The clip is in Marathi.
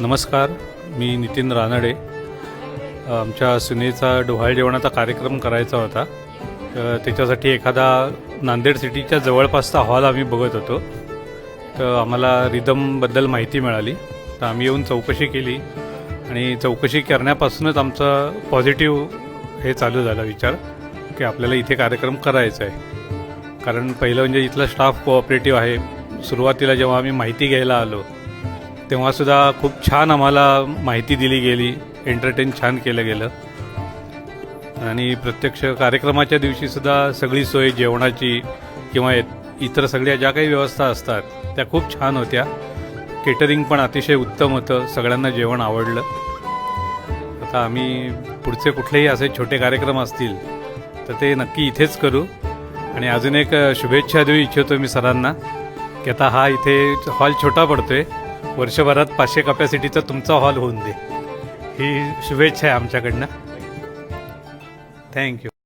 नमस्कार, मी नितीन रानडे. आमच्या सुनेचा डोहाळे जेवणाचा कार्यक्रम करायचा होता. त्याच्यासाठी एखादा नांदेड सिटीच्या जवळपासचा हॉल आम्ही बघत होतो. तर आम्हाला रिदमबद्दल माहिती मिळाली, तर आम्ही येऊन चौकशी केली आणि चौकशी करण्यापासूनच आमचा पॉझिटिव्ह हे चालू झाला विचार की आपल्याला इथे कार्यक्रम करायचा आहे. कारण पहिलं म्हणजे इथला स्टाफ कोऑपरेटिव्ह आहे. सुरुवातीला जेव्हा आम्ही माहिती घ्यायला आलो तेव्हासुद्धा खूप छान आम्हाला माहिती दिली गेली, एंटरटेन छान केलं गेलं आणि प्रत्यक्ष कार्यक्रमाच्या दिवशीसुद्धा सगळी सोय जेवणाची किंवा इतर सगळ्या ज्या काही व्यवस्था असतात त्या खूप छान होत्या. केटरिंग पण अतिशय उत्तम होतं, सगळ्यांना जेवण आवडलं. आता आम्ही पुढचे कुठलेही असे छोटे कार्यक्रम असतील तर ते नक्की इथेच करू. आणि अजून एक शुभेच्छा देऊ इच्छितो मी सरांना की आता हा इथे हॉल छोटा पडतोय, वर्षभरात 500 कपॅसिटीचा तुमचा हॉल होऊन दे, ही शुभेच्छा आहे आमच्याकडनं. थँक्यू.